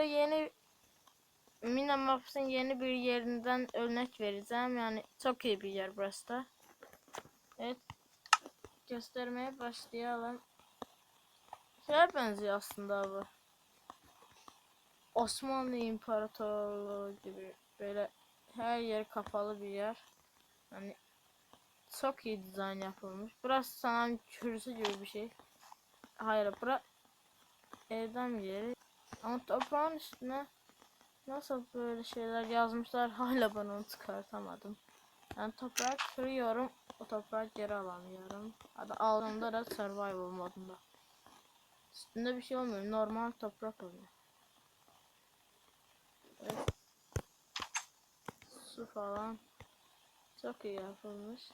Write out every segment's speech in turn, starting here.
Burada yeni Minamaps'ın yeni bir yerinden örnek vereceğim. Yani çok iyi bir yer burası da. Evet. Göstermeye başlayalım. Şeye benziyor aslında bu. Osmanlı İmparatorluğu gibi böyle her yer kapalı bir yer. Yani çok iyi dizayn yapılmış. Burası sanırım kürsü gibi bir şey. Hayır, bura evden bir yeri. Ama toprağın üstüne nasıl böyle şeyler yazmışlar hala ben onu çıkartamadım. Yani toprağı kırıyorum, o toprağı geri alamıyorum. Hadi aldığımda da survival modunda. Üstünde bir şey olmuyor, normal toprak oluyor. Evet. Su falan çok iyi yapılmış.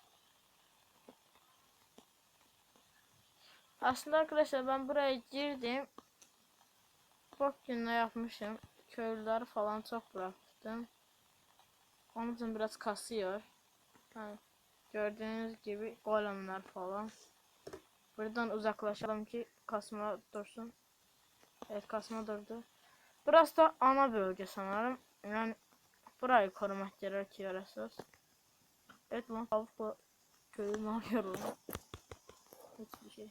Aslında arkadaşlar ben buraya girdim. Çok günle yapmışım. Köylüler falan çok bıraktım. Onun için biraz kasıyor. Yani gördüğünüz gibi golemler falan. Buradan uzaklaşalım ki kasma dursun. Evet, kasma durdu. Burası da ana bölge sanırım. Yani burayı korumak gerekiyor esas. Evet lan, tavukla köyü ne yapıyor lan? Hiçbir şey.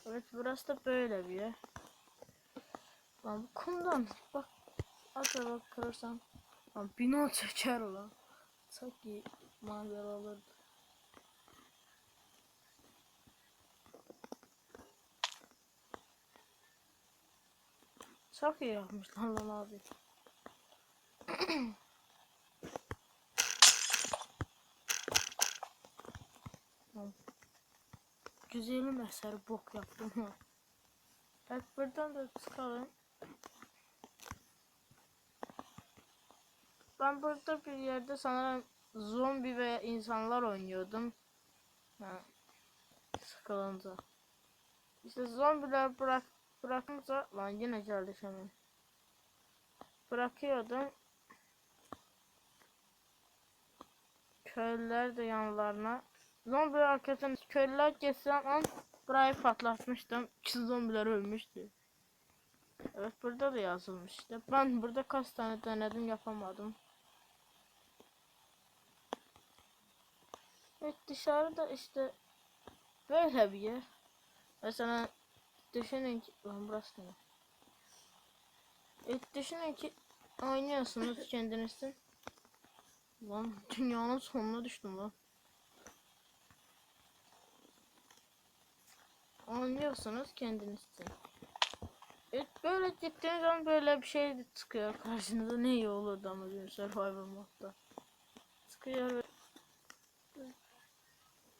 Evet, burası da böyle bir yer. Lan bu kumdan bak, acaba kırırsam lan bina çeker lan. Çok iyi manzara olurdu. Çok iyi yapmışlar lan abi. Güzelim eser bok yaptım. Evet, buradan da çıkalım. Ben burada bir yerde sanırım zombi veya insanlar oynuyordum. Ha, sıkılınca. İşte zombiler bırakınca lan yine geldi hemen. Bırakıyordum. Köylüler de yanlarına. Zombiler arkasından köylüler geçen an burayı patlatmıştım. Çünkü zombiler ölmüştü. Evet, burada da yazılmış işte. Ben burada kaç tane denedim, yapamadım. Evet, dışarıda işte böyle bir yer. Mesela düşünün ki lan burası ne? Evet, düşünün ki oynuyorsunuz kendinizin. Lan dünyanın sonuna düştüm lan. Oynuyorsunuz kendinizin. Evet, böyle gittiğiniz zaman böyle bir şey çıkıyor karşınıza. Ne iyi olurdu ama bir survival modda. Çıkıyor ve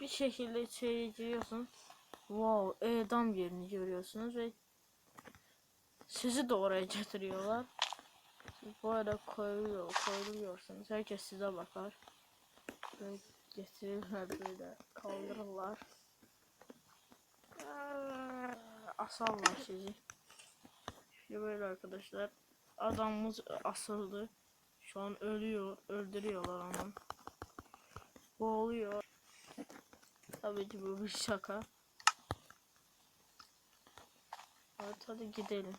bir şekilde içeri giriyorsun. Wow, edam yerini görüyorsunuz ve sizi de oraya getiriyorlar. Siz bu arada koyuluyorsunuz. Herkes size bakar. Böyle getirirler, böyle kaldırırlar. Asarlar sizi. İşte böyle arkadaşlar. Adamımız asıldı. Şu an ölüyor. Öldürüyorlar onu. Boğuluyor. Tabii ki bu bir şaka. Evet, hadi gidelim.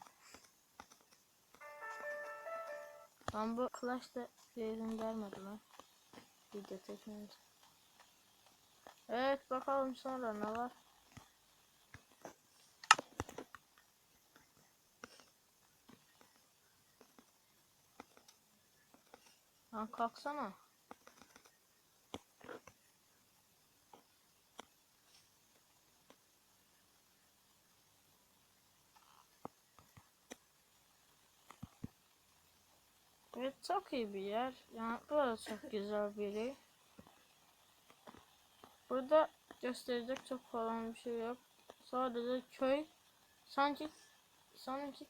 Ben bu Clash'ta izin vermedi lan. Video çekmemiz. Evet, bakalım sonra ne var. Lan kalksana. Evet, çok iyi bir yer. Yani burası çok güzel bir yer. Burada gösterecek çok falan bir şey yok. Sadece köy. Sanki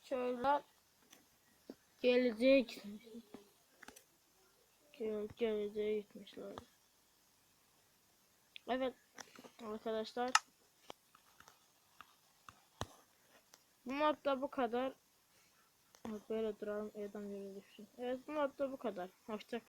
köyler geleceğe gitmiş. Geleceğe gitmişler. Evet arkadaşlar. Bu modda bu kadar. Böyle duralım, evden yere düşsün. Evet, bu modda bu kadar. Hoşça